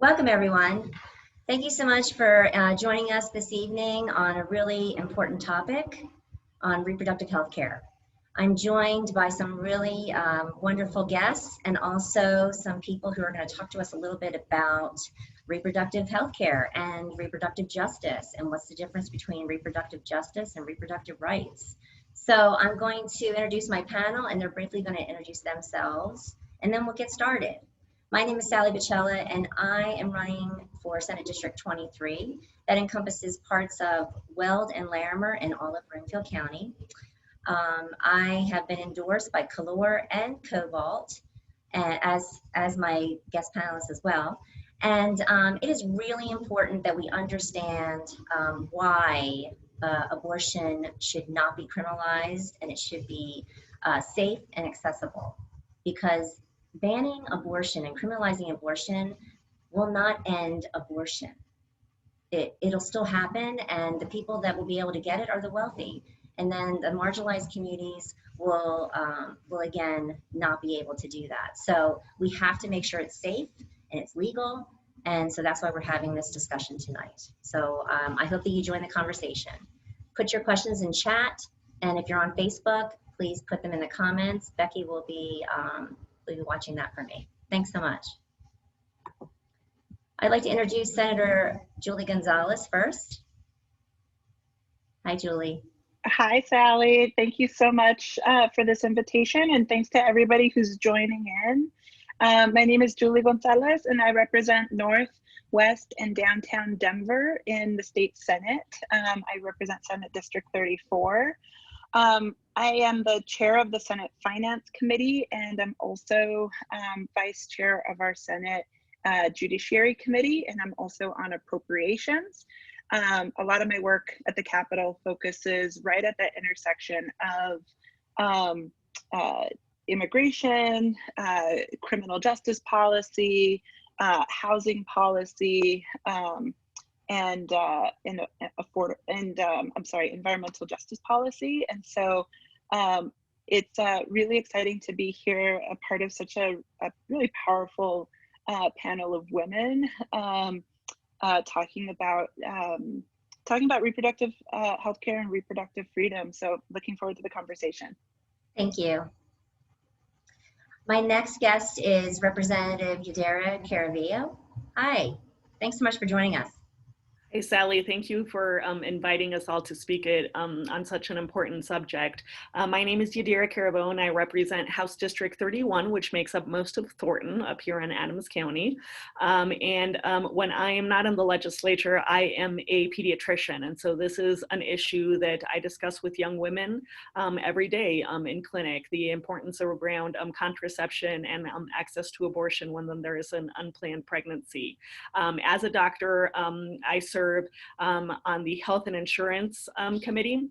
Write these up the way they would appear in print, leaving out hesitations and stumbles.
Welcome, everyone. Thank you so much for joining us this evening on a really important topic on reproductive health care. I'm joined by some really wonderful guests and also some people who are going to talk to us a little bit about reproductive health care and reproductive justice and what's the difference between reproductive justice and reproductive rights. So I'm going to introduce my panel and they're briefly going to introduce themselves and then we'll get started. My name is Sally Boccella and I am running for Senate District 23. That encompasses parts of Weld and Larimer and all of Broomfield County. I have been endorsed by Karla and Cobalt as my guest panelists as well. And it is really important that we understand why abortion should not be criminalized and it should be safe and accessible, because banning abortion and criminalizing abortion will not end abortion. It'll still happen, and the people that will be able to get it are the wealthy. And then the marginalized communities will again not be able to do that. So we have to make sure it's safe and it's legal. And so that's why we're having this discussion tonight. So I hope that you join the conversation. Put your questions in chat. And if you're on Facebook, please put them in the comments. Becky will be watching that for me. Thanks so much. I'd like to introduce Senator Julie Gonzalez first. Hi, Julie. Hi, Sally. Thank you so much for this invitation, and thanks to everybody who's joining in. My name is Julie Gonzalez, and I represent North, West, and Downtown Denver in the state Senate. I represent Senate District 34. I am the chair of the Senate Finance Committee, and I'm also vice chair of our Senate Judiciary Committee, and I'm also on appropriations. A lot of my work at the Capitol focuses right at the intersection of immigration, criminal justice policy, housing policy, and environmental justice policy. And so it's really exciting to be here, a part of such a really powerful panel of women. Talking about reproductive healthcare and reproductive freedom. So looking forward to the conversation. Thank you. My next guest is Representative Yadira Caraveo. Hi, thanks so much for joining us. Hey, Sally, thank you for inviting us all to speak on such an important subject. My name is Yadira Caraveo, and I represent House District 31, which makes up most of Thornton up here in Adams County. When I am not in the legislature, I am a pediatrician. And so this is an issue that I discuss with young women every day in clinic, the importance around contraception and access to abortion when there is an unplanned pregnancy. As a doctor, I serve on the Health and Insurance Committee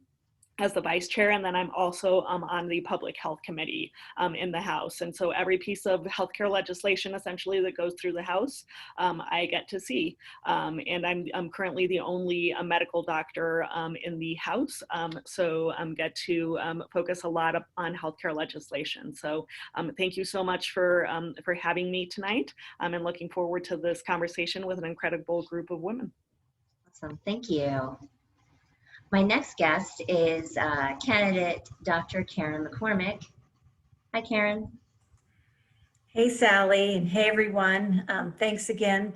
as the vice chair, and then I'm also on the Public Health Committee in the House. And so every piece of healthcare legislation essentially that goes through the House, I get to see. And I'm currently the only medical doctor in the House, so I get to focus a lot on healthcare legislation. So thank you so much for having me tonight. And looking forward to this conversation with an incredible group of women. Awesome, thank you. My next guest is candidate Dr. Karen Mccormick. Hi, Karen. Hey, Sally, and hey, everyone. Thanks again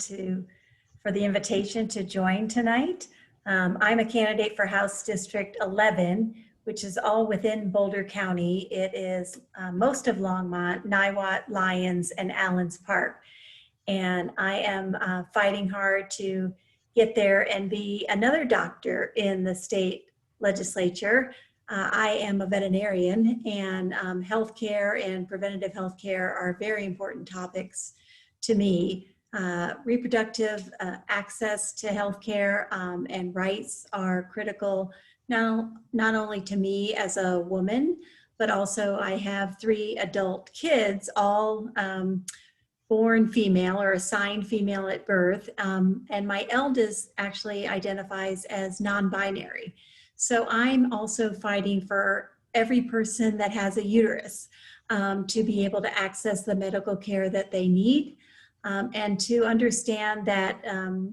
for the invitation to join tonight. I'm a candidate for House District 11, which is all within Boulder County. It is most of Longmont, Niwot, Lyons, and Allens Park. And I am fighting hard to get there and be another doctor in the state legislature. I am a veterinarian, and healthcare and preventative healthcare are very important topics to me. Reproductive access to healthcare and rights are critical now, not only to me as a woman, but also I have 3 adult kids, all born female or assigned female at birth, and my eldest actually identifies as non-binary. So I'm also fighting for every person that has a uterus to be able to access the medical care that they need. and to understand that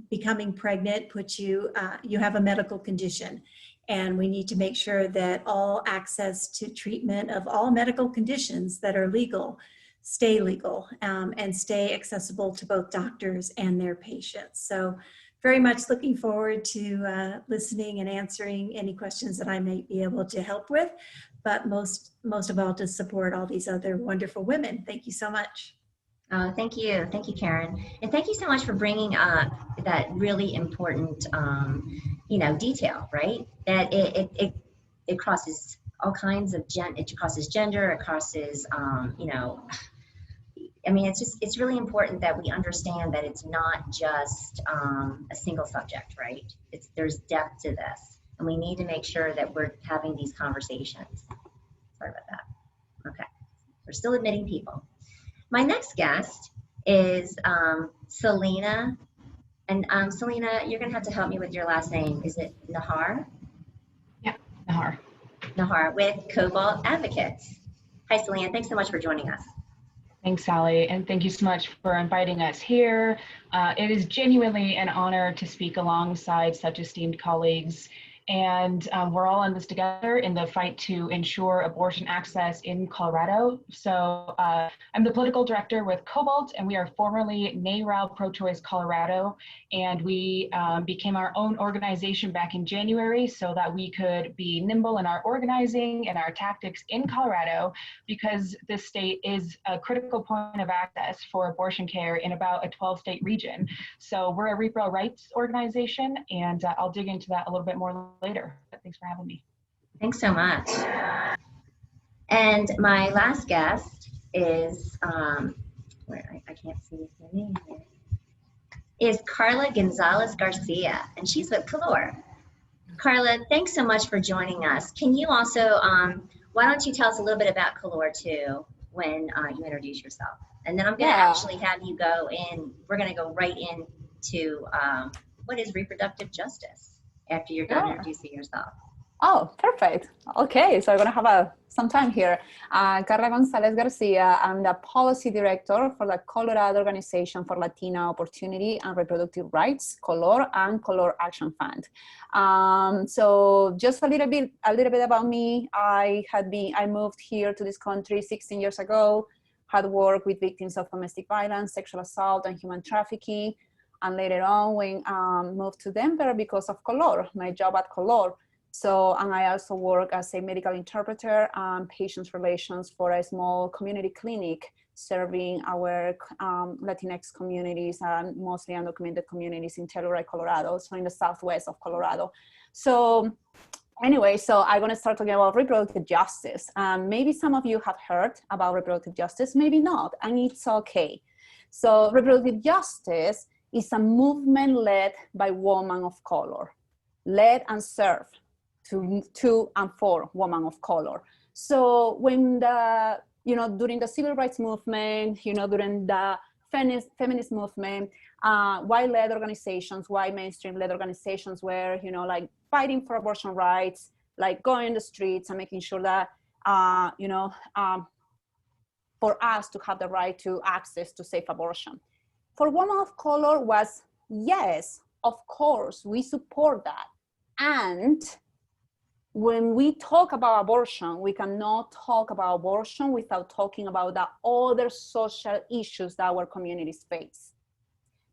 becoming pregnant puts you, you have a medical condition. And we need to make sure that all access to treatment of all medical conditions that are legal stay legal and stay accessible to both doctors and their patients. So very much looking forward to listening and answering any questions that I may be able to help with, but most of all to support all these other wonderful women. Thank you so much. Thank you, Karen, and thank you so much for bringing up that really important, detail, right? That it crosses all kinds of it crosses gender, it crosses, it's really important that we understand that it's not just a single subject, right? There's depth to this, and we need to make sure that we're having these conversations. Sorry about that. Okay, we're still admitting people. My next guest is Selena, and Selena, you're gonna have to help me with your last name. Is it Najar? Yeah, Najar. Najar with Cobalt Advocates. Hi, Selena. Thanks so much for joining us. Thanks, Sally, and thank you so much for inviting us here. It is genuinely an honor to speak alongside such esteemed colleagues, and we're all in this together in the fight to ensure abortion access in Colorado. So I'm the political director with Cobalt, and we are formerly NARAL Pro-Choice Colorado, and we became our own organization back in January so that we could be nimble in our organizing and our tactics in Colorado, because this state is a critical point of access for abortion care in about a 12-state region. So we're a Reproductive Rights organization, and I'll dig into that a little bit more later. But thanks for having me. Thanks so much. And my last guest is, where I can't see the name here, is Karla Gonzales Garcia, and she's with Calor. Karla, thanks so much for joining us. Can you also, why don't you tell us a little bit about Calor too when you introduce yourself? And then I'm going to actually have you go in, we're going to go right into what is reproductive justice after you're done introducing yourself. Oh, perfect. Okay, so I'm going to have some time here. Carla Gonzalez Garcia, I'm the Policy Director for the Colorado Organization for Latina Opportunity and Reproductive Rights, COLOR, and COLOR Action Fund. So just a little bit about me. I moved here to this country 16 years ago, had worked with victims of domestic violence, sexual assault, and human trafficking. And later on, when moved to Denver because of COLOR, my job at COLOR. So, and I also work as a medical interpreter and patient relations for a small community clinic serving our Latinx communities and mostly undocumented communities in Telluride, Colorado, so in the southwest of Colorado. So anyway, so I'm going to start talking about reproductive justice. Maybe some of you have heard about reproductive justice, maybe not, and it's okay. So reproductive justice is a movement led by women of color, led and served to and for women of color. So when during the civil rights movement, during the feminist movement, white-led organizations, white mainstream-led organizations were, like fighting for abortion rights, like going in the streets and making sure that, for us to have the right to access to safe abortion. For women of color was, yes, of course, we support that. And when we talk about abortion, we cannot talk about abortion without talking about the other social issues that our communities face.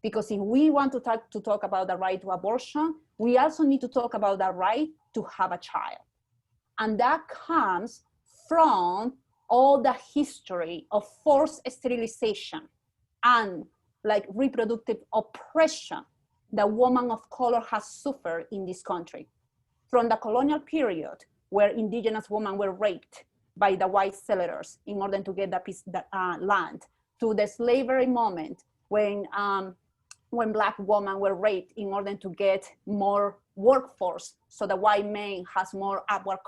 Because if we want to talk about the right to abortion, we also need to talk about the right to have a child. And that comes from all the history of forced sterilization and like reproductive oppression that women of color has suffered in this country. From the colonial period, where indigenous women were raped by the white settlers in order to get the land, to the slavery moment when Black women were raped in order to get more workforce, so the white man has more upward,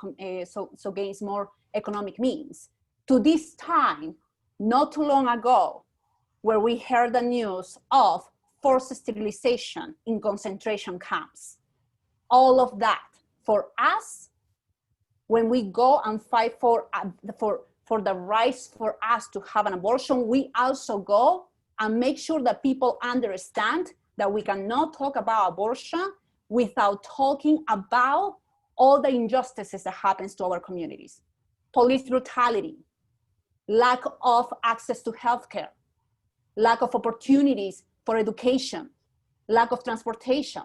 so gains more economic means. To this time, not too long ago, where we heard the news of forced sterilization in concentration camps. All of that, for us, when we go and fight for the rights for us to have an abortion, we also go and make sure that people understand that we cannot talk about abortion without talking about all the injustices that happens to our communities. Police brutality, lack of access to healthcare, lack of opportunities for education, lack of transportation,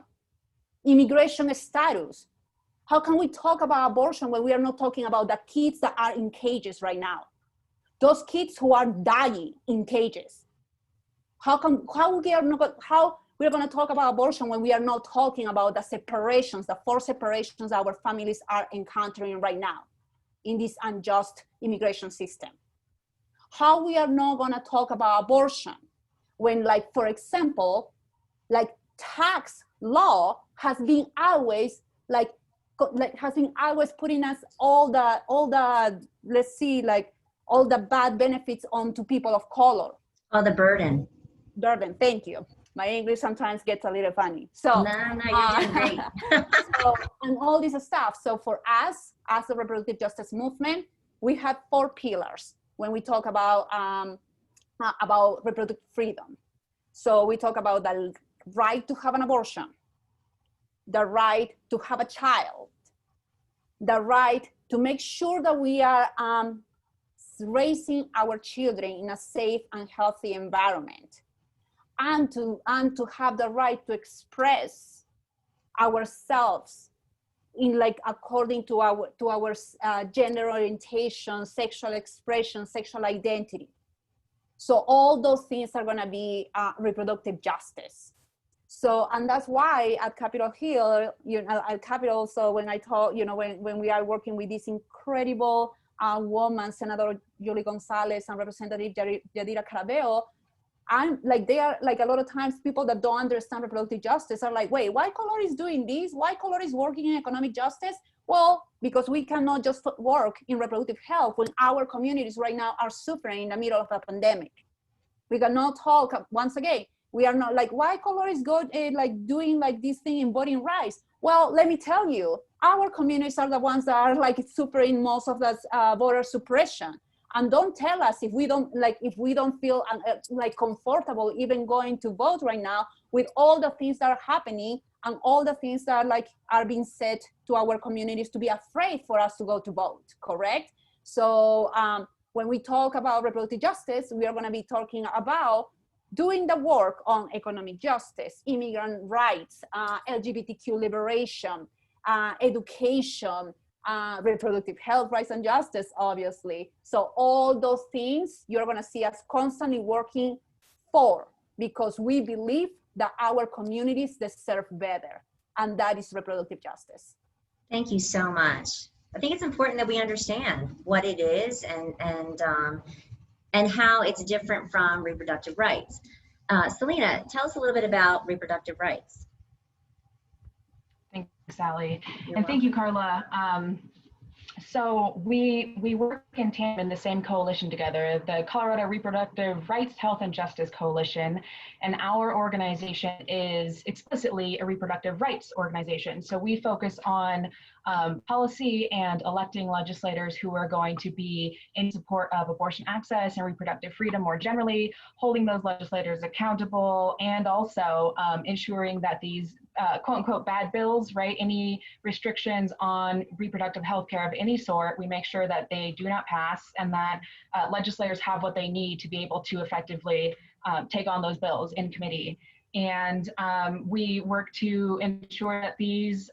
immigration status. How can we talk about abortion when we are not talking about the kids that are in cages right now? Those kids who are dying in cages. How we are going to talk about abortion when we are not talking about the separations, the forced separations our families are encountering right now in this unjust immigration system? How we are not going to talk about abortion when, like, for example, like tax law has been always putting us all the let's see, like all the bad benefits onto people of color. Oh, the burden. Thank you. My English sometimes gets a little funny. So No, you're doing great. so, and all this stuff. So for us, as the reproductive justice movement, we have 4 pillars when we talk about reproductive freedom. So we talk about the right to have an abortion, the right to have a child, the right to make sure that we are raising our children in a safe and healthy environment, and to have the right to express ourselves in, like, according to our gender orientation, sexual expression, sexual identity. So all those things are going to be reproductive justice. So, and that's why at Capitol Hill, at Capitol, so when I talk, when we are working with this incredible woman, Senator Julie Gonzalez and Representative Yadira Caraveo, I'm like, they are like, a lot of times people that don't understand reproductive justice are like, wait, why Color is doing this? Why Color is working in economic justice? Well, because we cannot just work in reproductive health when our communities right now are suffering in the middle of a pandemic. We cannot talk, once again, we are not like, why Color is good like doing like this thing in voting rights? Well, let me tell you, our communities are the ones that are like suffering most of the voter suppression. And don't tell us if we don't feel like comfortable even going to vote right now with all the things that are happening and all the things that are being said to our communities to be afraid for us to go to vote, correct? So when we talk about reproductive justice, we are going to be talking about doing the work on economic justice, immigrant rights, LGBTQ liberation, education, reproductive health, rights and justice, obviously. So all those things you're going to see us constantly working for, because we believe that our communities deserve better, and that is reproductive justice. Thank you so much. I think it's important that we understand what it is and how it's different from reproductive rights. Selena, tell us a little bit about reproductive rights. Thanks, Sally. And thank you, Carla. So we work in tandem in the same coalition together, the Colorado Reproductive Rights, Health, and Justice Coalition. And our organization is explicitly a reproductive rights organization. So we focus on policy and electing legislators who are going to be in support of abortion access and reproductive freedom more generally, holding those legislators accountable, and also ensuring that these quote unquote bad bills, right? Any restrictions on reproductive health care of any sort, we make sure that they do not pass, and that legislators have what they need to be able to effectively take on those bills in committee. And we work to ensure that these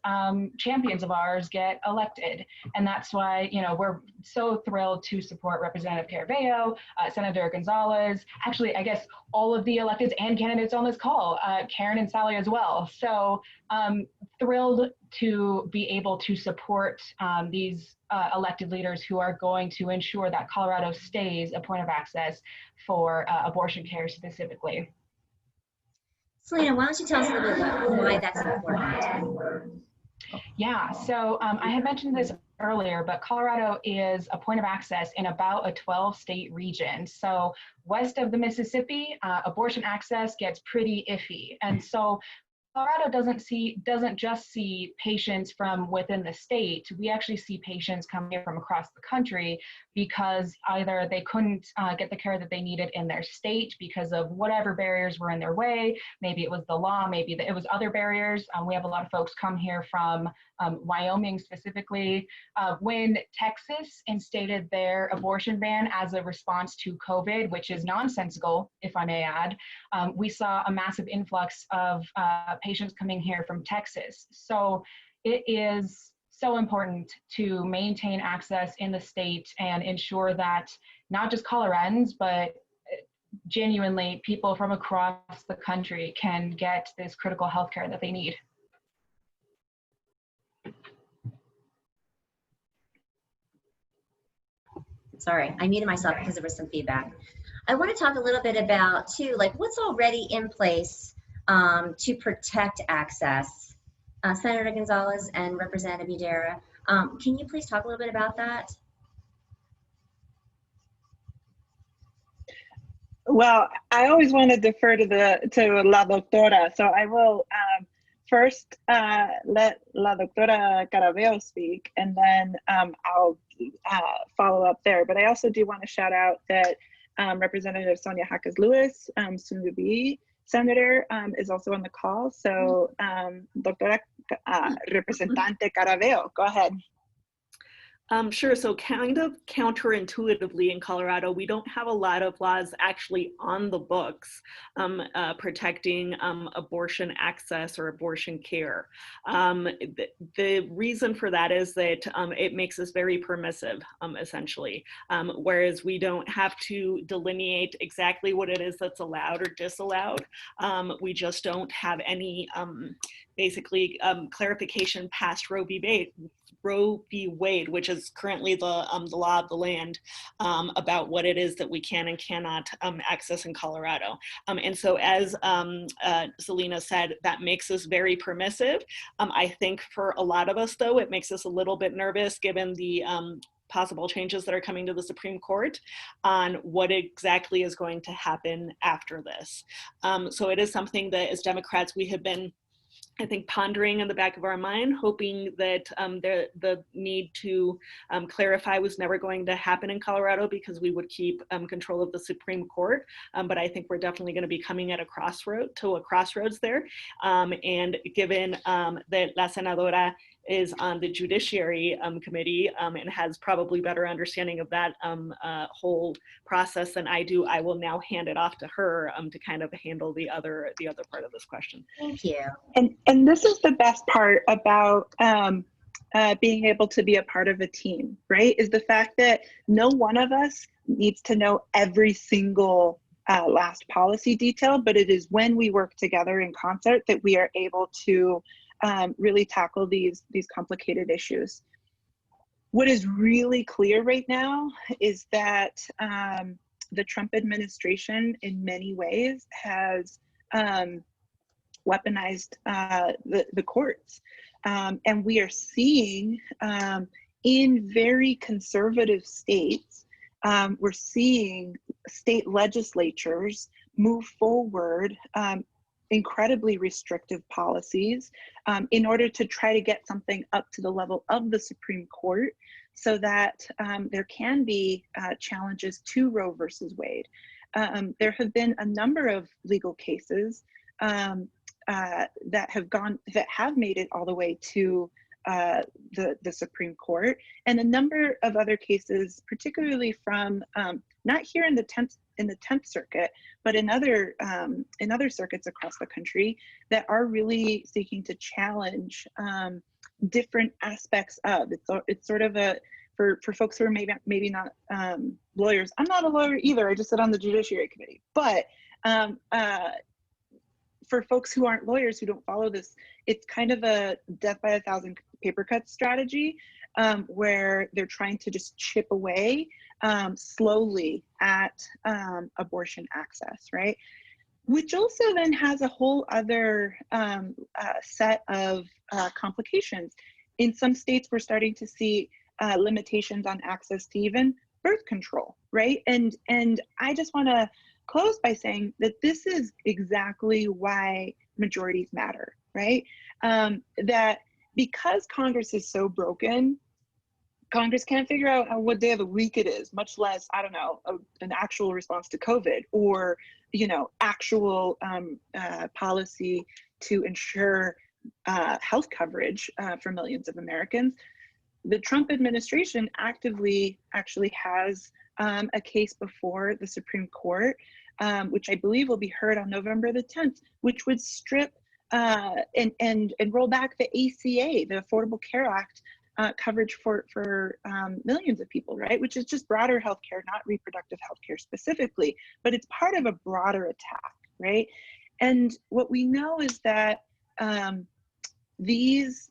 champions of ours get elected. And that's why, we're so thrilled to support Representative Caraveo, Senator Gonzalez, actually, I guess all of the electeds and candidates on this call, Karen and Sally as well. So thrilled to be able to support these elected leaders who are going to ensure that Colorado stays a point of access for abortion care specifically. Selena, why don't you tell us a little bit about why that's important? Yeah, so I had mentioned this earlier, but Colorado is a point of access in about a 12-state region. So west of the Mississippi, abortion access gets pretty iffy. And so Colorado doesn't just see patients from within the state. We actually see patients coming here from across the country because either they couldn't get the care that they needed in their state because of whatever barriers were in their way. Maybe it was the law, maybe it was other barriers. We have a lot of folks come here from Wyoming specifically. When Texas instated their abortion ban as a response to COVID, which is nonsensical, if I may add, we saw a massive influx of patients coming here from Texas. So it is so important to maintain access in the state and ensure that not just Coloradans, but genuinely people from across the country can get this critical health care that they need. Sorry, I muted myself because there was some feedback. I want to talk a little bit about too, like what's already in place to protect access. Senator Gonzalez and Representative Yadira, can you please talk a little bit about that? Well, I always want to defer to la doctora, so I will first let la doctora Caraveo speak, and then I'll follow up there. But I also do want to shout out that Representative Sonia Jaques Lewis, soon to be Senator, is also on the call. So Doctora Representante Caraveo, go ahead. Sure. So kind of counterintuitively in Colorado, we don't have a lot of laws actually on the books protecting abortion access or abortion care. The reason for that is that it makes us very permissive, essentially, whereas we don't have to delineate exactly what it is that's allowed or disallowed. We just don't have any basically clarification past Roe v. Wade, which is currently the law of the land about what it is that we can and cannot access in Colorado. And so as Selena said, that makes us very permissive. I think for a lot of us though, it makes us a little bit nervous given the possible changes that are coming to the Supreme Court on what exactly is going to happen after this. So it is something that as Democrats, we have been, I think, pondering in the back of our mind, hoping that the need to clarify was never going to happen in Colorado because we would keep control of the Supreme Court. But I think we're definitely going to be coming at a crossroads there. And given that La Senadora is on the Judiciary Committee and has probably better understanding of that whole process than I do, I will now hand it off to her to kind of handle the other part of this question. Thank you. And this is the best part about being able to be a part of a team, right? Is the fact that no one of us needs to know every single last policy detail, but it is when we work together in concert that we are able to really tackle these complicated issues. What is really clear right now is that the Trump administration in many ways has weaponized the courts. And we are seeing in very conservative states, we're seeing state legislatures move forward incredibly restrictive policies in order to try to get something up to the level of the Supreme Court so that there can be challenges to Roe versus Wade. There have been a number of legal cases that have made it all the way to the Supreme Court, and a number of other cases, particularly from not here in the 10th Circuit, but in other circuits across the country that are really seeking to challenge different aspects of it. So it's sort of a for folks who are maybe not lawyers. I'm not a lawyer either. I just sit on the Judiciary Committee, but for folks who aren't lawyers who don't follow this, it's kind of a death by 1,000 paper cuts strategy where they're trying to just chip away slowly at abortion access, right? Which also then has a whole other set of complications. In some states, we're starting to see limitations on access to even birth control, right? And I just want to close by saying that this is exactly why majorities matter, right? That because Congress is so broken, Congress can't figure out what day of the week it is, much less, I don't know, an actual response to COVID or, actual policy to ensure health coverage for millions of Americans. The Trump administration actively actually has a case before the Supreme Court, which I believe will be heard on November the 10th, which would strip and roll back the ACA, the Affordable Care Act, coverage for millions of people, right? Which is just broader healthcare, not reproductive healthcare specifically, but it's part of a broader attack, right? And what we know is that these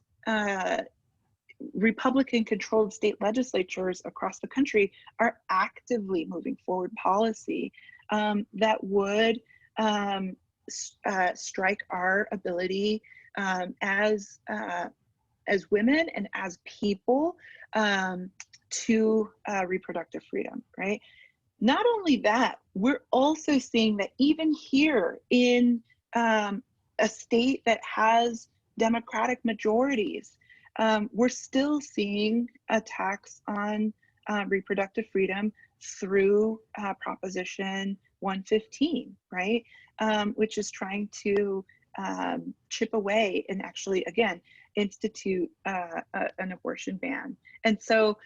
Republican-controlled state legislatures across the country are actively moving forward policy that would strike our ability as women and as people to reproductive freedom, right? Not only that, we're also seeing that even here in a state that has Democratic majorities, we're still seeing attacks on reproductive freedom through Proposition 115, right? Which is trying to chip away and actually, again, institute an abortion ban. And so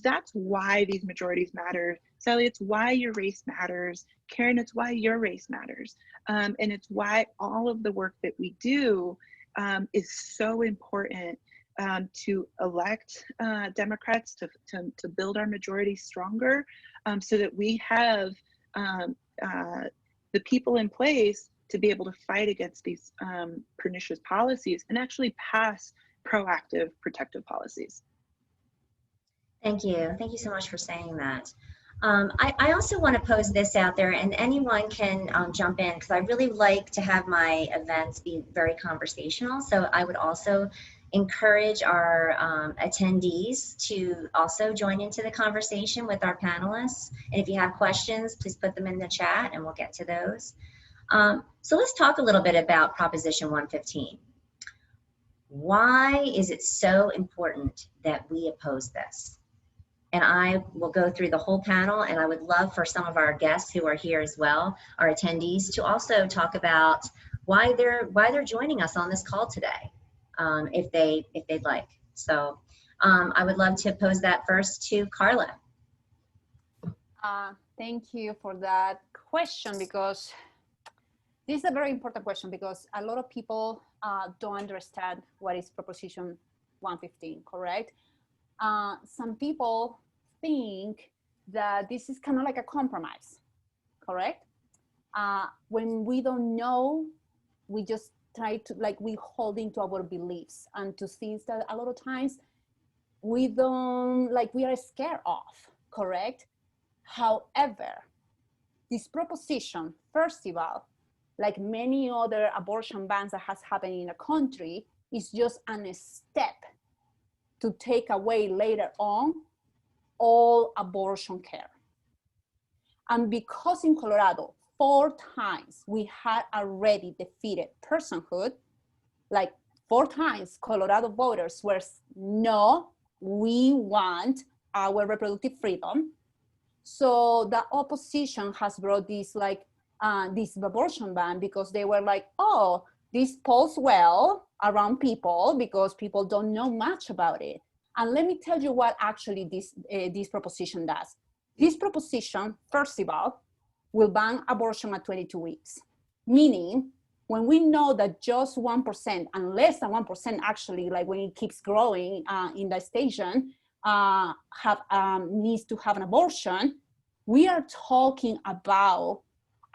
that's why these majorities matter. Sally, it's why your race matters. Karen, it's why your race matters. And it's why all of the work that we do is so important to elect Democrats, to build our majority stronger, so that we have the people in place to be able to fight against these pernicious policies and actually pass proactive protective policies. Thank you. Thank you so much for saying that. I also want to pose this out there, and anyone can jump in, because I really like to have my events be very conversational. So I would also encourage our attendees to also join into the conversation with our panelists. And if you have questions, please put them in the chat and we'll get to those. So let's talk a little bit about Proposition 115. Why is it so important that we oppose this? And I will go through the whole panel, and I would love for some of our guests who are here as well, our attendees, to also talk about why they're joining us on this call today, if they'd like. So I would love to pose that first to Karla. Thank you for that question, because this is a very important question, because a lot of people don't understand what is Proposition 115, correct? Some people think that this is kind of like a compromise, correct? When we don't know, we just try to, we hold into our beliefs and to things that a lot of times we don't, we are scared of, correct? However, this proposition, first of all, like many other abortion bans that has happened in a country, is just a step to take away later on all abortion care. And because in Colorado, 4 times we had already defeated personhood, 4 times Colorado voters were, no, we want our reproductive freedom. So the opposition has brought this this abortion ban, because they were like, oh, this polls well around people because people don't know much about it. And let me tell you what actually this proposition does. This proposition, first of all, will ban abortion at 22 weeks, meaning when we know that just 1% and less than 1% actually, when it keeps growing in the station, needs to have an abortion, we are talking about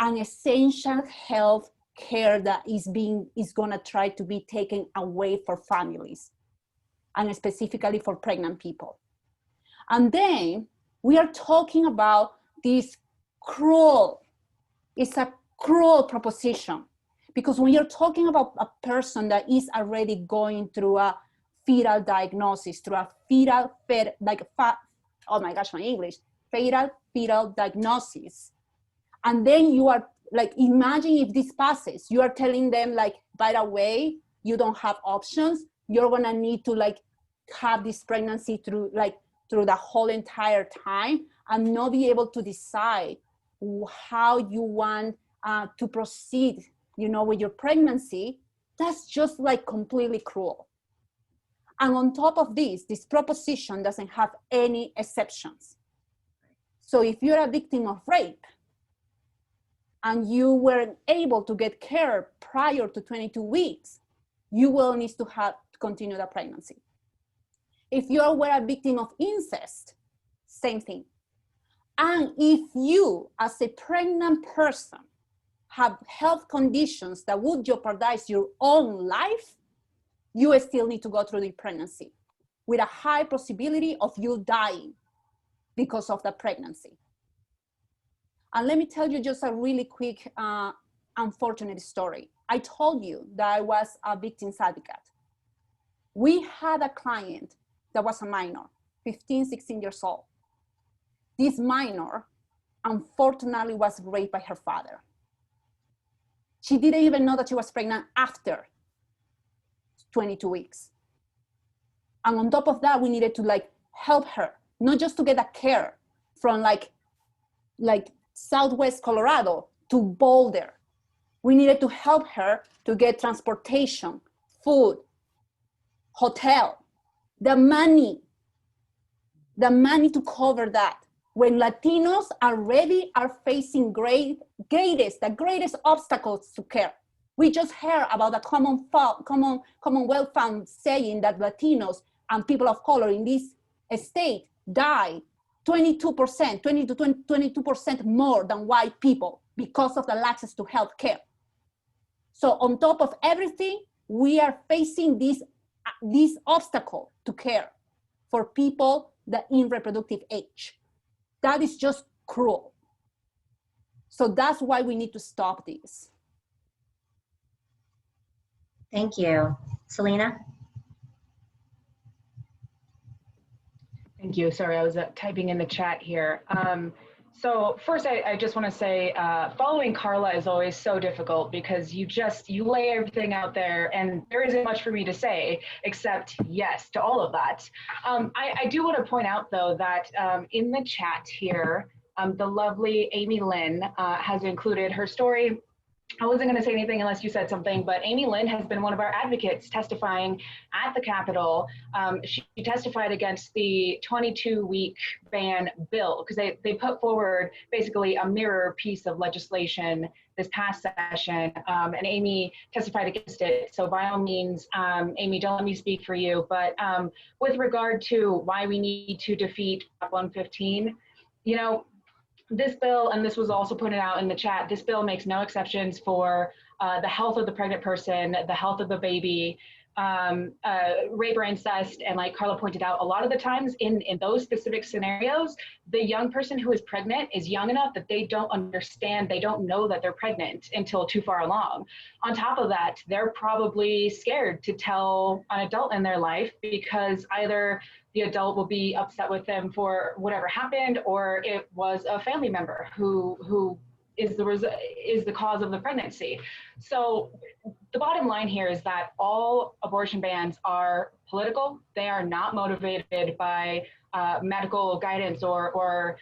an essential health care that is gonna try to be taken away for families, and specifically for pregnant people. And then we are talking about this it's a cruel proposition, because when you're talking about a person that is already going through a fetal diagnosis, through a fetal diagnosis, and then you are imagine if this passes, you are telling them by the way, you don't have options. You're gonna need to like have this pregnancy through the whole entire time and not be able to decide how you want to proceed, you know, with your pregnancy. That's just like completely cruel. And on top of this proposition doesn't have any exceptions. So if you're a victim of rape and you weren't able to get care prior to 22 weeks, you will need to have to continue the pregnancy. If you were a victim of incest, same thing. And if you, as a pregnant person, have health conditions that would jeopardize your own life, you still need to go through the pregnancy with a high possibility of you dying because of the pregnancy. And let me tell you just a really quick, unfortunate story. I told you that I was a victim's advocate. We had a client that was a minor, 15, 16 years old. This minor, unfortunately, was raped by her father. She didn't even know that she was pregnant after 22 weeks. And on top of that, we needed to like help her, not just to get a care from like Southwest Colorado to Boulder. We needed to help her to get transportation, food, hotel, the money to cover that. When Latinos are facing the greatest obstacles to care. We just heard about the Commonwealth Fund saying that Latinos and people of color in this state die 22%, 20 to 22% more than white people because of the access to health care. So on top of everything, we are facing this obstacle to care for people that in reproductive age. That is just cruel. So that's why we need to stop this. Thank you. Selena? Thank you. Sorry, I was typing in the chat here. So first, I just want to say, following Carla is always so difficult because you lay everything out there and there isn't much for me to say except yes to all of that. I do want to point out though that in the chat here, the lovely Amy Lynn has included her story. I wasn't going to say anything unless you said something, but Amy Lynn has been one of our advocates testifying at the Capitol. She testified against the 22-week ban bill because they put forward basically a mirror piece of legislation this past session, and Amy testified against it. So by all means, Amy, don't let me speak for you, but with regard to why we need to defeat 115, you know, this bill, and this was also pointed out in the chat, this bill makes no exceptions for the health of the pregnant person, the health of the baby, rape or incest. And like Carla pointed out, a lot of the times in those specific scenarios, the young person who is pregnant is young enough that they don't understand, they don't know that they're pregnant until too far along. On top of that, they're probably scared to tell an adult in their life because either the adult will be upset with them for whatever happened, or it was a family member who is the cause of the pregnancy. So the bottom line here is that all abortion bans are political. They are not motivated by medical guidance or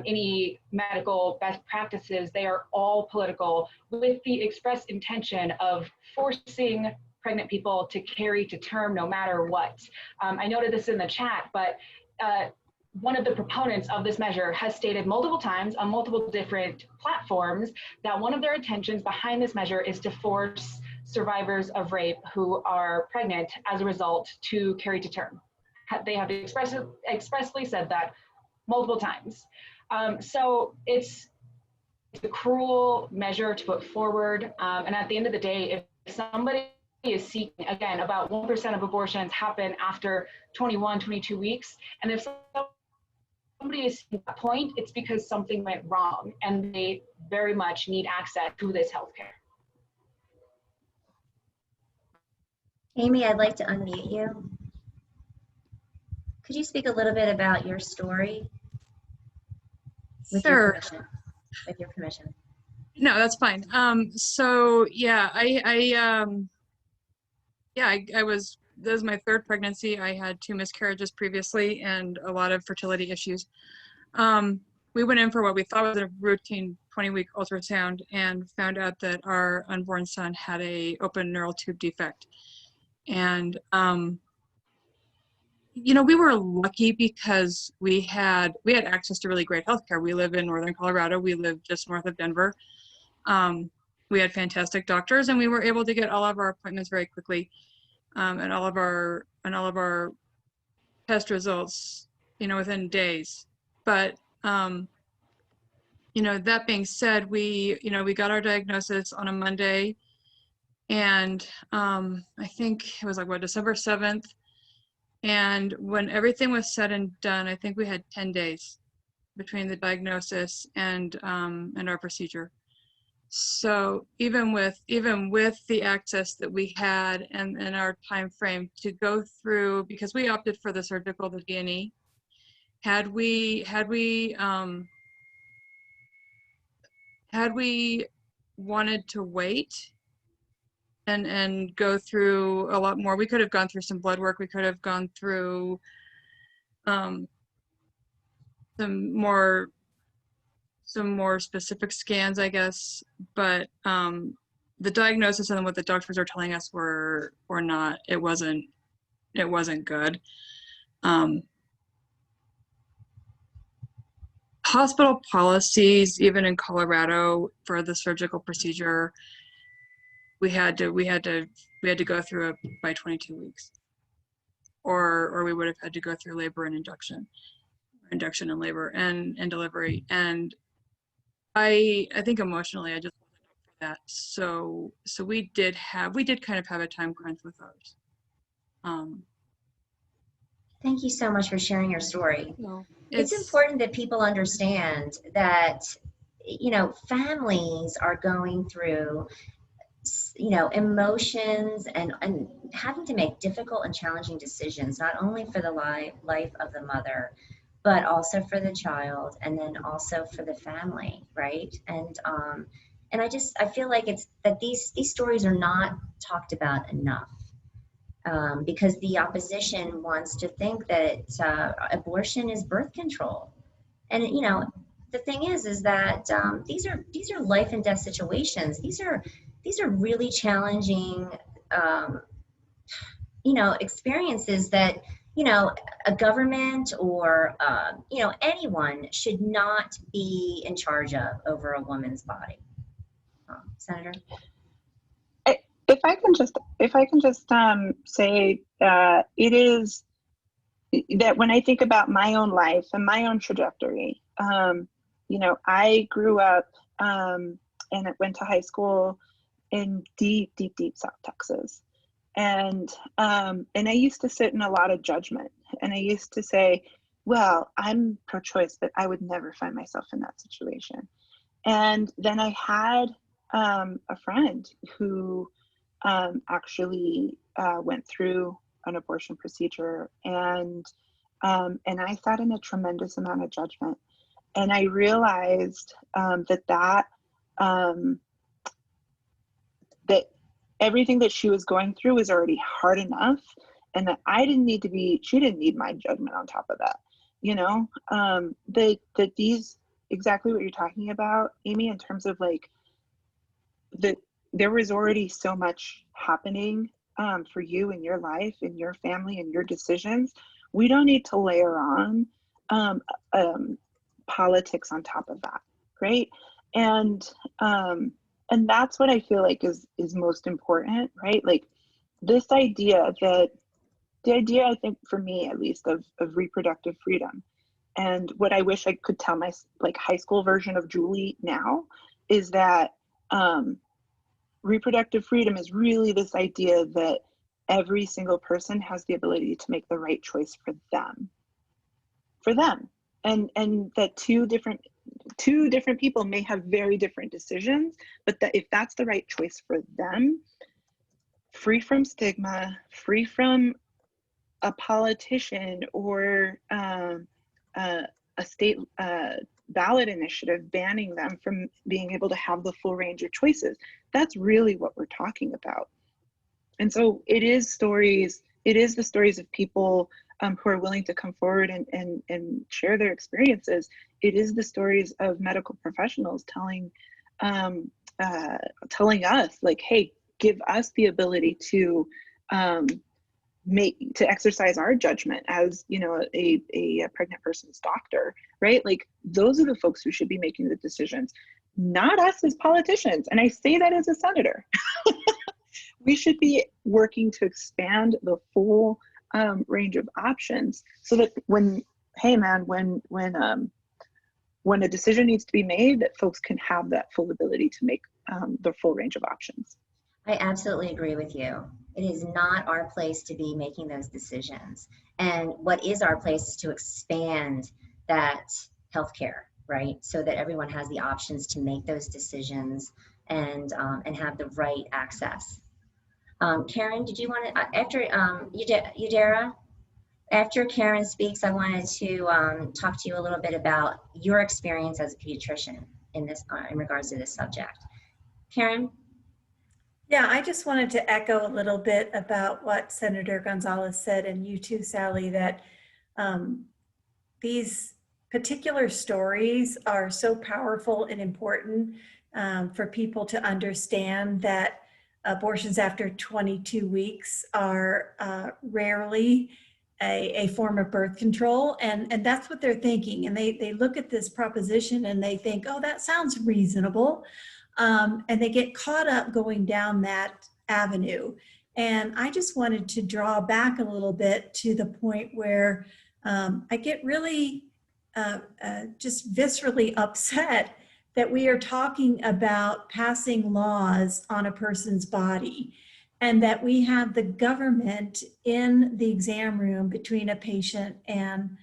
any medical best practices. They are all political with the express intention of forcing pregnant people to carry to term no matter what. I noted this in the chat, but one of the proponents of this measure has stated multiple times on multiple different platforms that one of their intentions behind this measure is to force survivors of rape who are pregnant as a result to carry to term. They have expressly said that multiple times. So it's a cruel measure to put forward. And at the end of the day, if somebody is seeking, again, about 1% of abortions happen after 21, 22 weeks. And if somebody is at that point, it's because something went wrong and they very much need access to this healthcare. Amy, I'd like to unmute you. Could you speak a little bit about your story? With Sure. With your permission. No, that's fine. So yeah, yeah, this was my third pregnancy. I had 2 miscarriages previously and a lot of fertility issues. We went in for what we thought was a routine 20-week ultrasound and found out that our unborn son had a open neural tube defect. And, you know, we were lucky because we had access to really great healthcare. We live in Northern Colorado. We live just north of Denver. We had fantastic doctors, and we were able to get all of our appointments very quickly, and all of our test results, you know, within days. But you know, that being said, we got our diagnosis on a Monday, and I think it was like December 7th. And when everything was said and done, I think we had 10 days between the diagnosis and our procedure. So even with the access that we had and our time frame to go through, because we opted for the surgical, the D&E, had we wanted to wait and go through a lot more, we could have gone through some blood work. We could have gone through some more specific scans, I guess. But the diagnosis and what the doctors are telling us were not. It wasn't good. Hospital policies, even in Colorado, for the surgical procedure, we had to go through it by 22 weeks, or we would have had to go through labor and induction and labor and delivery. And I think emotionally I just wasn't up for that. So we did kind of have a time crunch with ours. Thank you so much for sharing your story. No, it's important that people understand that, you know, families are going through, you know, emotions and having to make difficult and challenging decisions, not only for the life of the mother, but also for the child, and then also for the family, right? And I feel like it's that these stories are not talked about enough. Because the opposition wants to think that abortion is birth control, and you know, the thing is that these are life and death situations. These are really challenging, you know, experiences that, you know, a government or you know, anyone should not be in charge of over a woman's body. Senator. If I can just say it is that when I think about my own life and my own trajectory, you know, I grew up and I went to high school in deep South Texas, and I used to sit in a lot of judgment, and I used to say, well, I'm pro-choice, but I would never find myself in that situation. And then I had a friend who actually went through an abortion procedure, and I sat in a tremendous amount of judgment, and I realized that everything that she was going through was already hard enough, and that she didn't need my judgment on top of that, you know. That these, exactly what you're talking about, Amy, in terms of like there was already so much happening for you in your life, in your family, and your decisions. We don't need to layer on politics on top of that, right? And that's what I feel like is most important, right? Like this idea I think, for me at least, of reproductive freedom. And what I wish I could tell my like high school version of Julie now is that reproductive freedom is really this idea that every single person has the ability to make the right choice for them, and that two different people may have very different decisions, but that if that's the right choice for them, free from stigma, free from a politician or a state ballot initiative banning them from being able to have the full range of choices. That's really what we're talking about. And so it is the stories of people who are willing to come forward and share their experiences. It is the stories of medical professionals telling us, like, hey, give us the ability to exercise our judgment as, you know, a pregnant person's doctor, right? Like, those are the folks who should be making the decisions, not us as politicians. And I say that as a senator. We should be working to expand the full range of options, so that when a decision needs to be made, that folks can have that full ability to make the full range of options. I absolutely agree with you. It is not our place to be making those decisions. And what is our place is to expand that healthcare, right? So that everyone has the options to make those decisions and have the right access. Karen, did you want to, after Yadira, after Karen speaks, I wanted to talk to you a little bit about your experience as a pediatrician in regards to this subject. Karen? Yeah, I just wanted to echo a little bit about what Senator Gonzalez said, and you too, Sally, that these particular stories are so powerful and important for people to understand that abortions after 22 weeks are rarely a form of birth control. And that's what they're thinking. And they look at this proposition and they think, oh, that sounds reasonable. And they get caught up going down that avenue. And I just wanted to draw back a little bit to the point where I get really just viscerally upset that we are talking about passing laws on a person's body, and that we have the government in the exam room between a patient and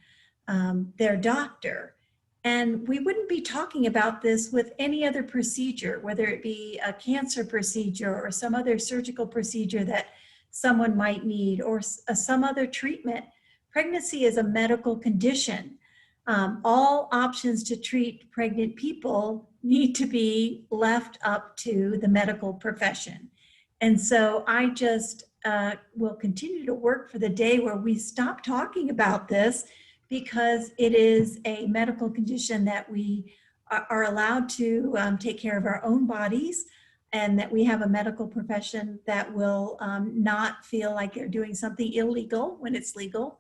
their doctor. And we wouldn't be talking about this with any other procedure, whether it be a cancer procedure or some other surgical procedure that someone might need, or some other treatment. Pregnancy is a medical condition. All options to treat pregnant people need to be left up to the medical profession. And so I just will continue to work for the day where we stop talking about this, because it is a medical condition that we are allowed to take care of our own bodies, and that we have a medical profession that will not feel like they're doing something illegal when it's legal.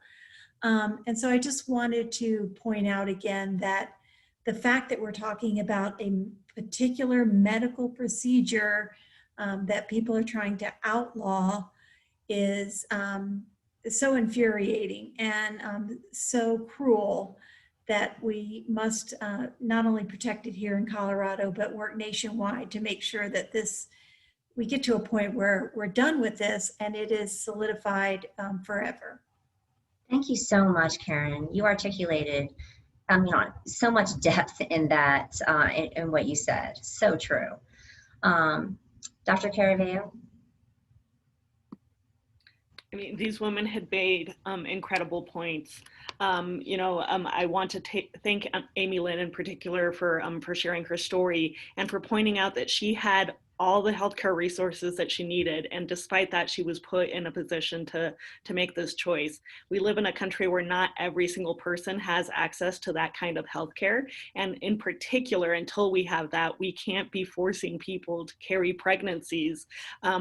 And so I just wanted to point out again that the fact that we're talking about a particular medical procedure that people are trying to outlaw is so infuriating and so cruel, that we must not only protect it here in Colorado, but work nationwide to make sure that we get to a point where we're done with this and it is solidified forever. Thank you so much, Karen. You articulated so much depth in that, in what you said. So true. Dr. Caraveo? I mean, these women had made incredible points. I want to thank Amy Lynn in particular for sharing her story and for pointing out that she had all the healthcare resources that she needed, and despite that, she was put in a position to make this choice. We live in a country where not every single person has access to that kind of healthcare, and in particular, until we have that, we can't be forcing people to carry pregnancies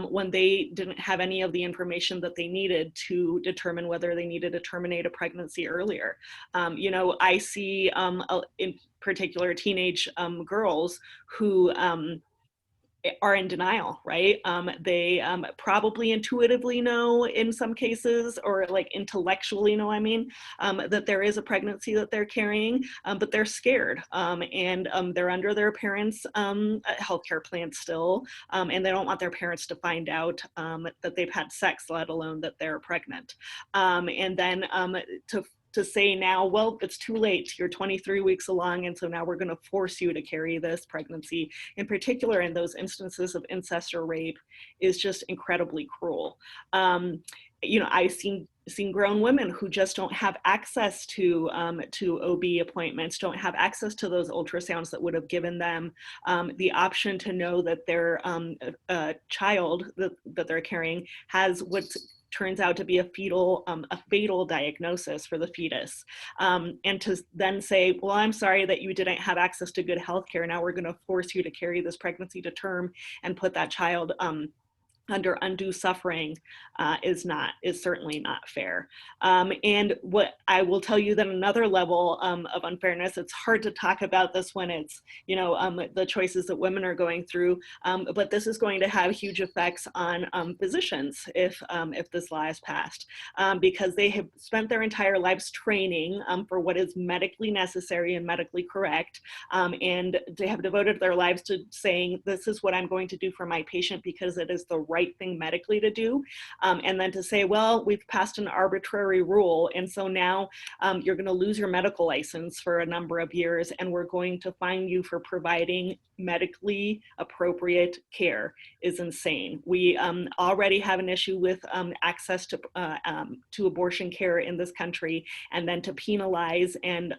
when they didn't have any of the information that they needed to determine whether they needed to terminate a pregnancy earlier. I see in particular teenage girls who are in denial, right? They probably intuitively know in some cases, or like intellectually know, that there is a pregnancy that they're carrying, but they're scared, and they're under their parents' healthcare plan still, and they don't want their parents to find out that they've had sex, let alone that they're pregnant. And then to say now, well, it's too late, you're 23 weeks along, and so now we're going to force you to carry this pregnancy, in particular in those instances of incest or rape, is just incredibly cruel. I've seen seen grown women who just don't have access to OB appointments, don't have access to those ultrasounds that would have given them the option to know that their child that they're carrying has what turns out to be a fatal diagnosis for the fetus. And to then say, well, I'm sorry that you didn't have access to good health care. Now we're going to force you to carry this pregnancy to term and put that child under undue suffering is certainly not fair. And what I will tell you that another level of unfairness, it's hard to talk about this when it's, the choices that women are going through, but this is going to have huge effects on physicians if this law is passed, because they have spent their entire lives training for what is medically necessary and medically correct, and they have devoted their lives to saying, this is what I'm going to do for my patient because it is the right thing medically to do, and then to say, well, we've passed an arbitrary rule, and so now you're going to lose your medical license for a number of years, and we're going to fine you for providing medically appropriate care, is insane. We already have an issue with access to abortion care in this country, and then to penalize and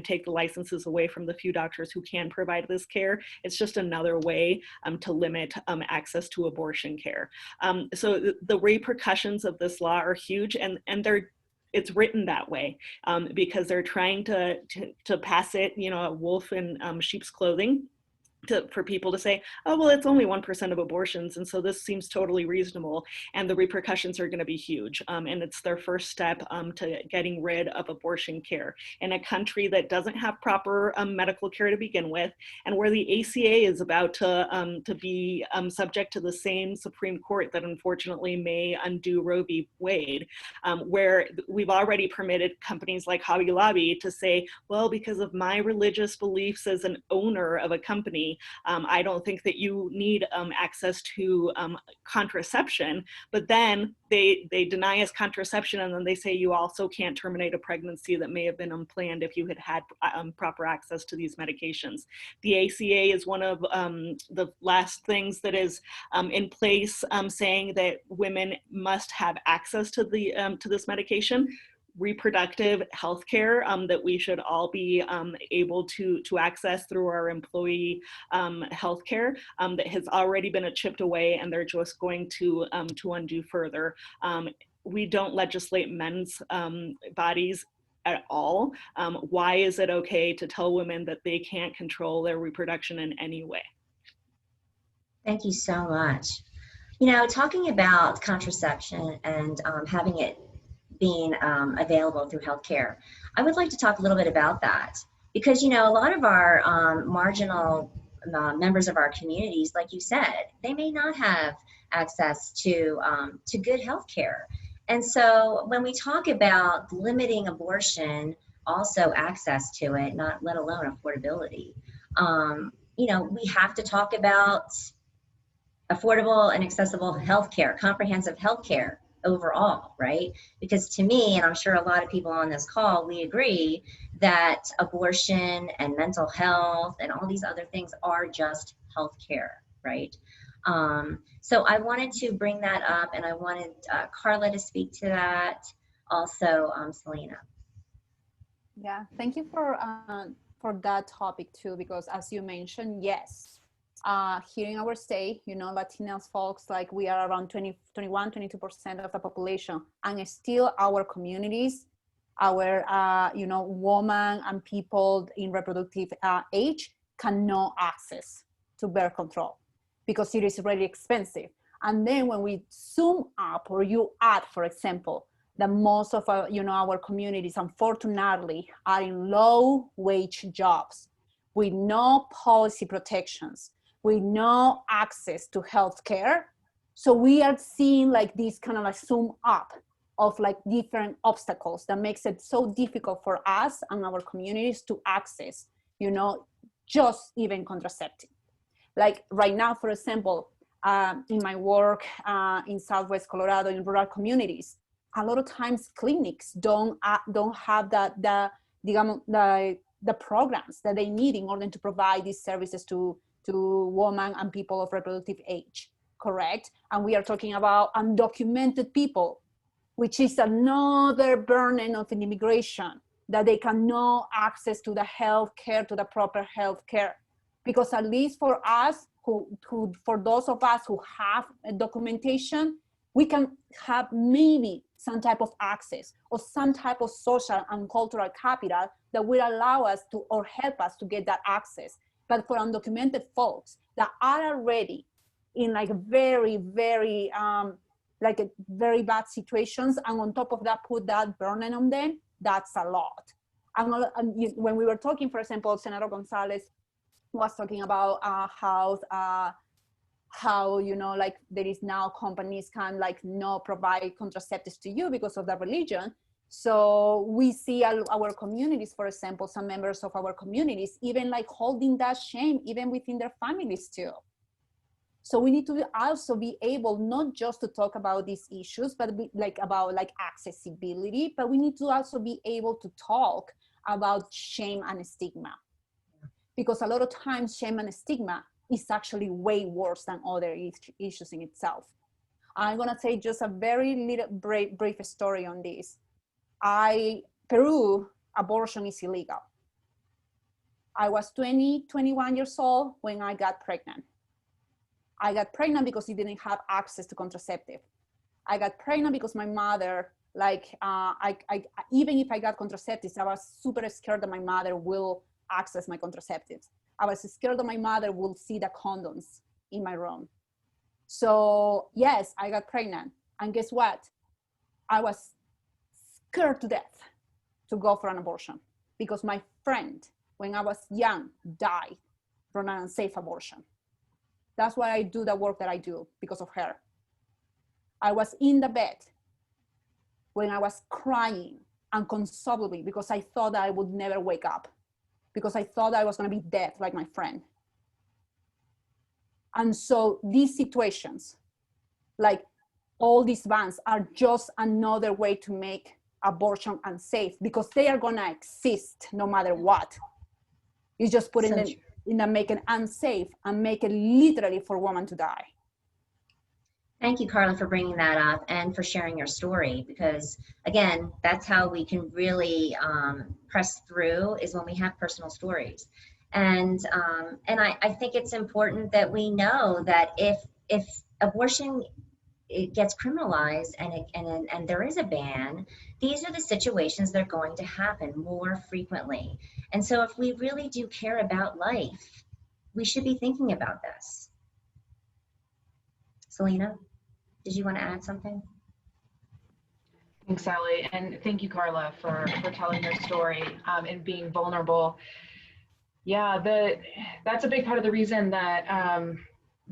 take the licenses away from the few doctors who can provide this care, it's just another way to limit access to abortion care. So the repercussions of this law are huge, and it's written that way because they're trying to pass it, a wolf in sheep's clothing. For people to say, oh, well, it's only 1% of abortions, and so this seems totally reasonable, and the repercussions are going to be huge. And it's their first step to getting rid of abortion care in a country that doesn't have proper medical care to begin with, and where the ACA is about to be subject to the same Supreme Court that unfortunately may undo Roe v. Wade, where we've already permitted companies like Hobby Lobby to say, well, because of my religious beliefs as an owner of a company, I don't think that you need access to contraception, but then they deny us contraception, and then they say you also can't terminate a pregnancy that may have been unplanned if you had proper access to these medications. The ACA is one of the last things that is in place, saying that women must have access to this medication. Reproductive health care that we should all be able to access through our employee health care that has already been chipped away, and they're just going to undo further. We don't legislate men's bodies at all. Why is it okay to tell women that they can't control their reproduction in any way? Thank you so much. Talking about contraception and having it being available through healthcare, I would like to talk a little bit about that, because a lot of our marginal members of our communities, like you said, they may not have access to good healthcare, and so when we talk about limiting abortion, also access to it, not let alone affordability, we have to talk about affordable and accessible healthcare, comprehensive healthcare overall, right? Because to me, and I'm sure a lot of people on this call, we agree that abortion and mental health and all these other things are just healthcare, right? So I wanted to bring that up, and I wanted Carla to speak to that, also Selena. Yeah, thank you for that topic too, because as you mentioned, yes, here in our state, Latinas folks, like we are around 22% of the population, and still our communities, our, women and people in reproductive age cannot access to birth control because it is really expensive. And then when we zoom up, or you add, for example, that most of our communities, unfortunately, are in low wage jobs with no policy protections, with no access to healthcare. So we are seeing like this kind of like zoom up of like different obstacles that makes it so difficult for us and our communities to access, just even contraceptive. Like right now, for example, in my work in Southwest Colorado in rural communities, a lot of times clinics don't have the programs that they need in order to provide these services to women and people of reproductive age, correct? And we are talking about undocumented people which is another burden of an immigration, that they can no access to the health care, to the proper health care. Because at least for us, for those of us who have a documentation, we can have maybe some type of access or some type of social and cultural capital that will allow us to, or help us to get that access. But for undocumented folks that are already in like very, very, like a very bad situations, and on top of that, put that burden on them, that's a lot. And when we were talking, for example, Senator Gonzalez was talking about how, you know, like there is now companies can like not provide contraceptives to you because of the religion. So we see our communities, for example, some members of our communities, even like holding that shame, even within their families too. So we need to also be able not just to talk about these issues, but about accessibility, but we need to also be able to talk about shame and stigma. Because a lot of times shame and stigma is actually way worse than other issues in itself. I'm gonna say just a very little brief story on this. Peru, abortion is illegal. I was 21 years old when I got pregnant. I got pregnant because we didn't have access to contraceptive. I got pregnant because my mother, even if I got contraceptives, I was super scared that my mother will access my contraceptives. I was scared that my mother will see the condoms in my room. So yes, I got pregnant. And guess what? I was scared to death to go for an abortion because my friend, when I was young, died from an unsafe abortion. That's why I do the work that I do, because of her. I was in the bed when I was crying inconsolably because I thought that I would never wake up, because I thought I was going to be dead like my friend. And so these situations, like all these bans, are just another way to make abortion unsafe, because they are going to exist no matter what. You just put it in make it unsafe and make it literally for women to die. Thank you, Carla, for bringing that up and for sharing your story, because again, that's how we can really press through, is when we have personal stories. And I think it's important that we know that if abortion it gets criminalized and there is a ban, these are the situations that are going to happen more frequently. And so if we really do care about life, we should be thinking about this. Selena, did you want to add something? Thanks, Sally, and thank you, Carla, for telling your story and being vulnerable. Yeah, that's a big part of the reason that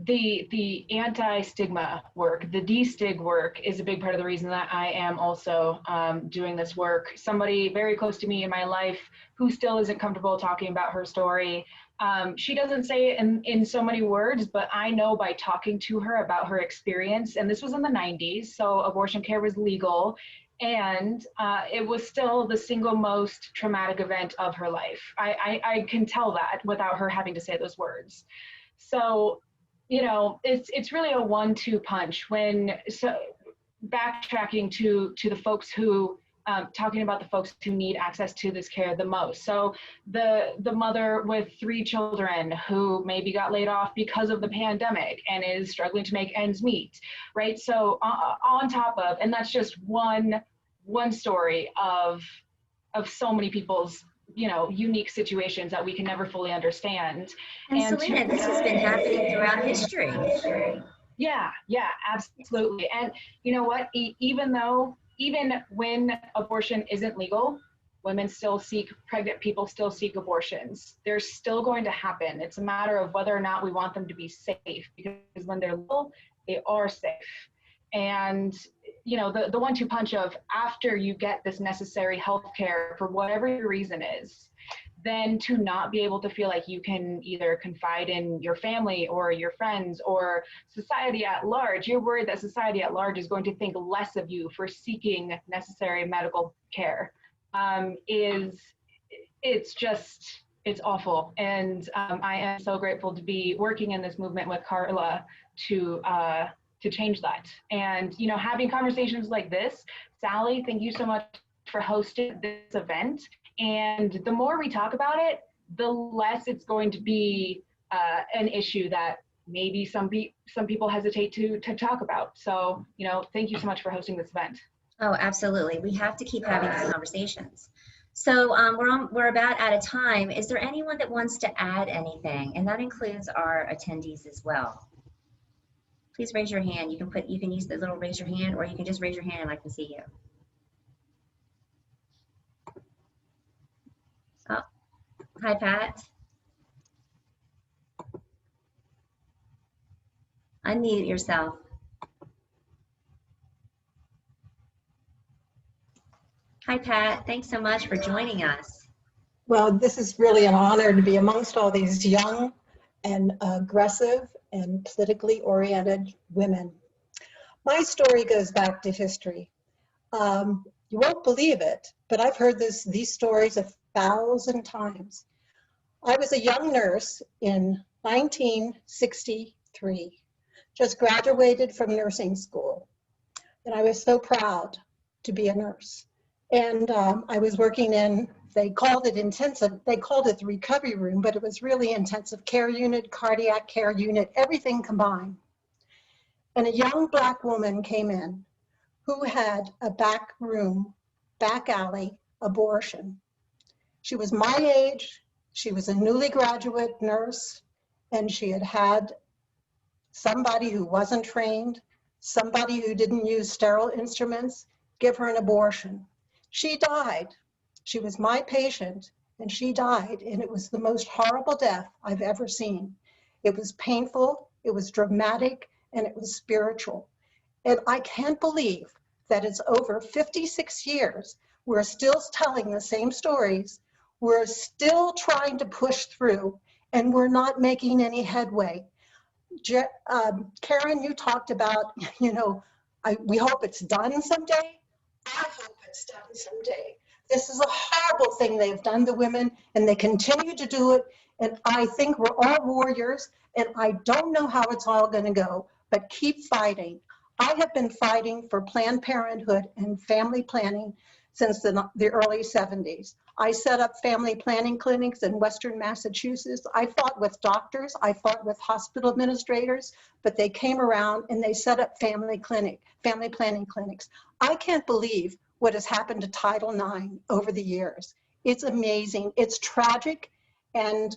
the anti-stigma work, the de-stig work, is a big part of the reason that I am also doing this work. Somebody very close to me in my life who still isn't comfortable talking about her story. She doesn't say it in so many words, but I know by talking to her about her experience, and this was in the 90s, so abortion care was legal, and it was still the single most traumatic event of her life. I can tell that without her having to say those words. So, you know, it's really a 1-2 punch backtracking to the folks who, talking about the folks who need access to this care the most. So the mother with 3 children who maybe got laid off because of the pandemic and is struggling to make ends meet, right? So on top of, and that's just one story of so many people's, you know, unique situations that we can never fully understand. And Selena, this has been happening throughout history. Yeah, absolutely. And you know what, even when abortion isn't legal, pregnant people still seek abortions. They're still going to happen. It's a matter of whether or not we want them to be safe, because when they're legal, they are safe. And you know, the 1-2 punch of, after you get this necessary health care for whatever your reason is, then to not be able to feel like you can either confide in your family or your friends or society at large. You're worried that society at large is going to think less of you for seeking necessary medical care. It's awful. And I am so grateful to be working in this movement with Carla to to change that. And, you know, having conversations like this, Sally, thank you so much for hosting this event. And the more we talk about it, the less it's going to be an issue that maybe some people hesitate to talk about. So, you know, thank you so much for hosting this event. Oh, absolutely. We have to keep having these conversations. So we're about out of time. Is there anyone that wants to add anything? And that includes our attendees as well. Please raise your hand. You can use the little raise your hand, or you can just raise your hand and I can see you. Oh, hi, Pat. Unmute yourself. Hi, Pat. Thanks so much for joining us. Well, this is really an honor to be amongst all these young and aggressive and politically oriented women. My story goes back to history. You won't believe it, but I've heard these stories 1,000 times. I was a young nurse in 1963, just graduated from nursing school, and I was so proud to be a nurse. And I was working in, they called it the recovery room, but it was really intensive care unit, cardiac care unit, everything combined. And a young Black woman came in who had a back alley abortion. She was my age, she was a newly graduate nurse, and she had had somebody who wasn't trained, somebody who didn't use sterile instruments, give her an abortion. She died. She was my patient, and she died, and it was the most horrible death I've ever seen. It was painful, it was dramatic, and it was spiritual. And I can't believe that it's over 56 years, we're still telling the same stories, we're still trying to push through, and we're not making any headway. Karen, you talked about, you know, we hope it's done someday. I hope it's done someday. This is a horrible thing they've done to women, and they continue to do it. And I think we're all warriors, and I don't know how it's all going to go, but keep fighting. I have been fighting for Planned Parenthood and family planning since the early 70s. I set up family planning clinics in Western Massachusetts. I fought with doctors, I fought with hospital administrators, but they came around and they set up family planning clinics. I can't believe what has happened to Title IX over the years. It's amazing, it's tragic, and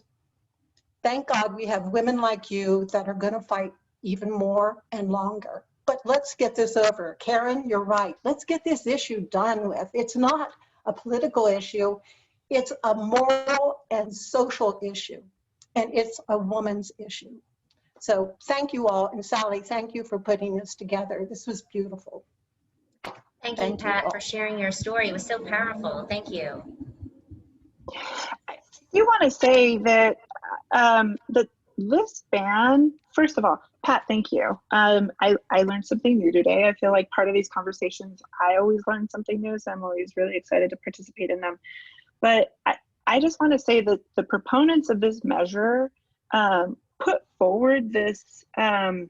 thank God we have women like you that are gonna fight even more and longer. But let's get this over. Karen, you're right. Let's get this issue done with. It's not a political issue. It's a moral and social issue. And it's a woman's issue. So thank you all. And Sally, thank you for putting this together. This was beautiful. Thank you, Pat, for sharing your story. It was so powerful. Thank you. You want to say that this ban, first of all, Pat, thank you. I learned something new today. I feel like part of these conversations, I always learn something new, so I'm always really excited to participate in them. But I just want to say that the proponents of this measure put forward this ban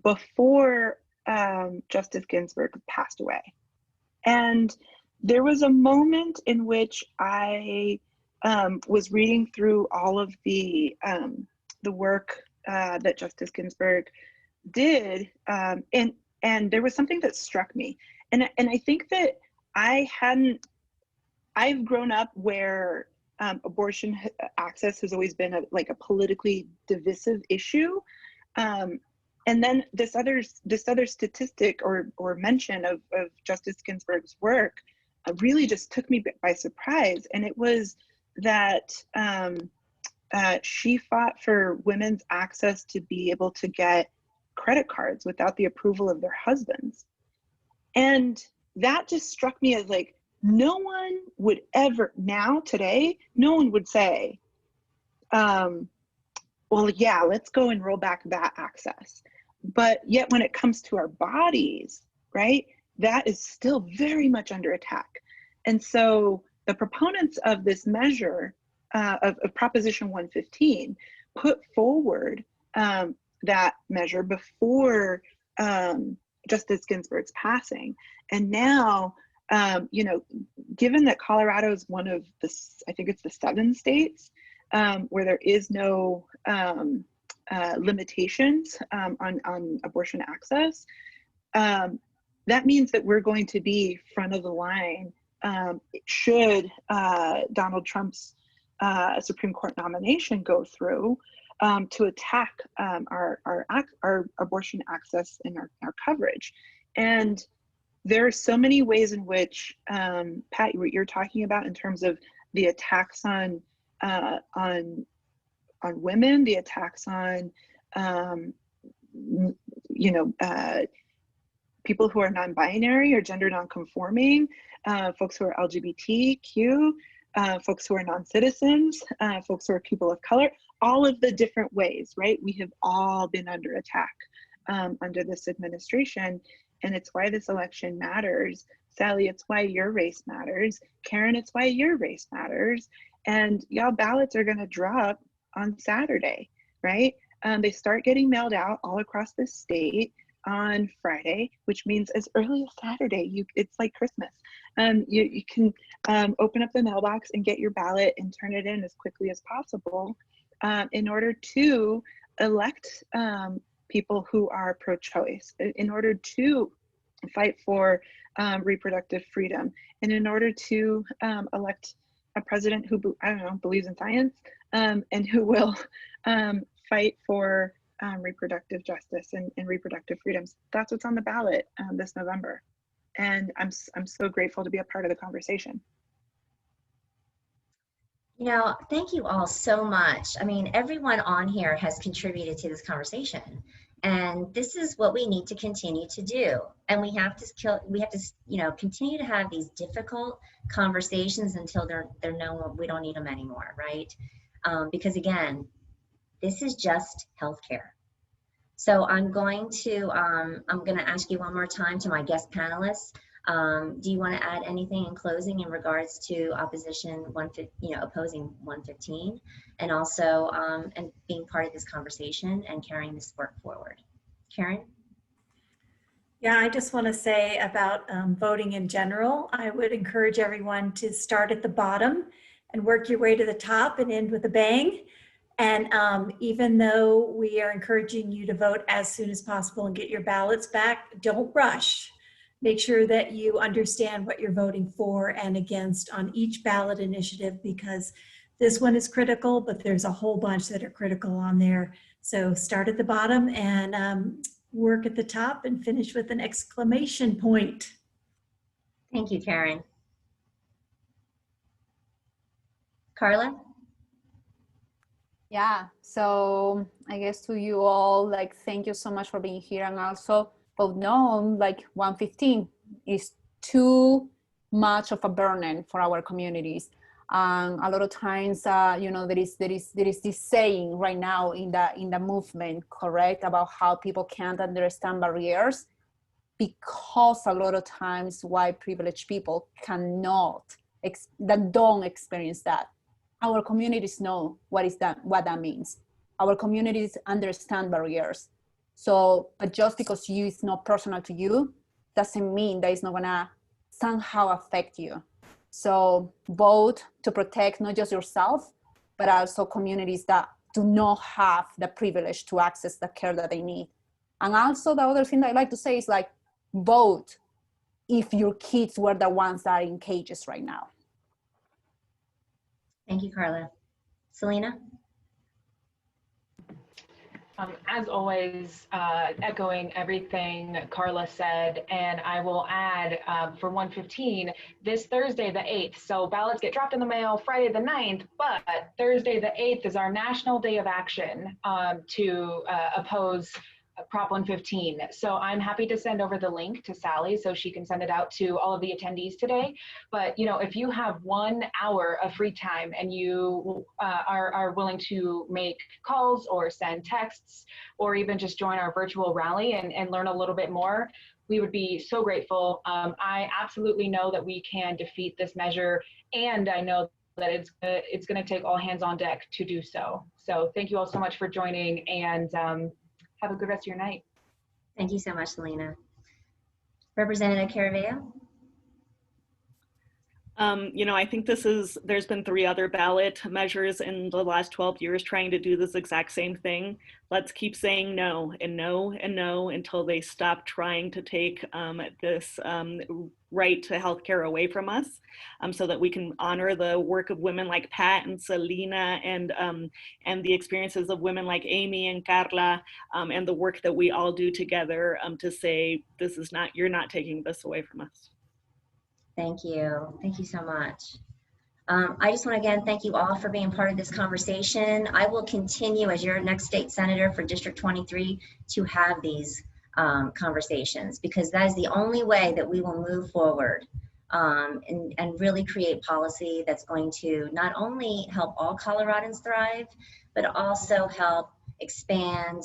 before Justice Ginsburg passed away. And there was a moment in which I was reading through all of the work that Justice Ginsburg did, and there was something that struck me, and I think that I've grown up where abortion access has always been a politically divisive issue, and then this other statistic or mention of Justice Ginsburg's work really just took me by surprise, and it was that she fought for women's access to be able to get credit cards without the approval of their husbands. And that just struck me as like, no one would ever, now, today, no one would say, well, yeah, let's go and roll back that access. But yet when it comes to our bodies, right, that is still very much under attack. And so the proponents of this measure of Proposition 115 put forward that measure before Justice Ginsburg's passing. And now, you know, given that Colorado is one of the, I think it's the 7 states where there is no limitations on abortion access, that means that we're going to be front of the line should Donald Trump's Supreme Court nomination go through, to attack our abortion access and our coverage. And there are so many ways in which, Pat, what you're talking about in terms of the attacks on women, the attacks on you know, people who are non-binary or gender non-conforming, folks who are LGBTQ, folks who are non-citizens, folks who are people of color, all of the different ways, right? We have all been under attack under this administration, and it's why this election matters. Sally, it's why your race matters. Karen, it's why your race matters. And y'all, ballots are gonna drop on Saturday, right? They start getting mailed out all across the state on Friday, which means as early as Saturday, it's like Christmas. You can open up the mailbox and get your ballot and turn it in as quickly as possible in order to elect people who are pro-choice, in order to fight for reproductive freedom, and in order to elect a president who, I don't know, believes in science and who will fight for reproductive justice and reproductive freedoms. That's what's on the ballot this November. And I'm so grateful to be a part of the conversation. You know, thank you all so much. I mean, everyone on here has contributed to this conversation, and this is what we need to continue to do. And we have to you know, continue to have these difficult conversations until they're no, we don't need them anymore, right? Because again, this is just healthcare. So I'm going to ask you one more time to my guest panelists. Do you want to add anything in closing in regards to opposition opposing 115, and also and being part of this conversation and carrying this work forward? Karen? Yeah, I just want to say about voting in general, I would encourage everyone to start at the bottom and work your way to the top and end with a bang. And even though we are encouraging you to vote as soon as possible and get your ballots back, don't rush. Make sure that you understand what you're voting for and against on each ballot initiative, because this one is critical, but there's a whole bunch that are critical on there. So start at the bottom and work at the top and finish with an exclamation point. Thank you, Karen. Carla? Yeah, so I guess to you all, like, thank you so much for being here. And also, both know, like, 115 is too much of a burden for our communities. A lot of times, you know, there is this saying right now in the movement, correct, about how people can't understand barriers, because a lot of times white privileged people that don't experience that. Our communities know what that means. Our communities understand barriers. So, but just because it's not personal to you, doesn't mean that it's not gonna somehow affect you. So vote to protect not just yourself, but also communities that do not have the privilege to access the care that they need. And also the other thing that I like to say is, like, vote if your kids were the ones that are in cages right now. Thank you, Carla. Selena? As always, echoing everything Carla said, and I will add for 115, this Thursday the 8th, so ballots get dropped in the mail Friday the 9th, but Thursday the 8th is our National Day of Action to oppose Prop 115. So I'm happy to send over the link to Sally so she can send it out to all of the attendees today. But, you know, if you have 1 hour of free time and you are willing to make calls or send texts or even just join our virtual rally and learn a little bit more, we would be so grateful. I absolutely know that we can defeat this measure, and I know that it's going to take all hands on deck to do so. So thank you all so much for joining, and have a good rest of your night. Thank you so much, Selena. Representative Caraveo? You know, I think there's been 3 other ballot measures in the last 12 years trying to do this exact same thing. Let's keep saying no and no and no until they stop trying to take this right to healthcare away from us, so that we can honor the work of women like Pat and Selena, and the experiences of women like Amy and Carla, and the work that we all do together to say, this is not, you're not taking this away from us. Thank you. Thank you so much. I just want to again thank you all for being part of this conversation. I will continue as your next state senator for District 23 to have these conversations, because that is the only way that we will move forward and really create policy that's going to not only help all Coloradans thrive, but also help expand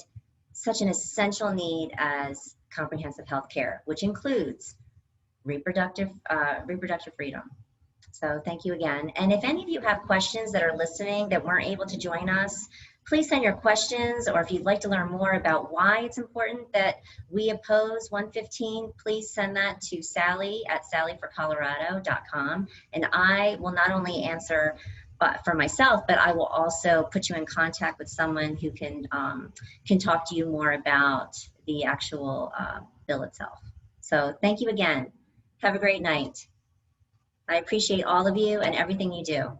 such an essential need as comprehensive health care, which includes reproductive freedom. So thank you again. And if any of you have questions that are listening that weren't able to join us, please send your questions, or if you'd like to learn more about why it's important that we oppose 115, please send that to Sally at sallyforcolorado.com. And I will not only answer for myself, but I will also put you in contact with someone who can talk to you more about the actual bill itself. So thank you again. Have a great night. I appreciate all of you and everything you do.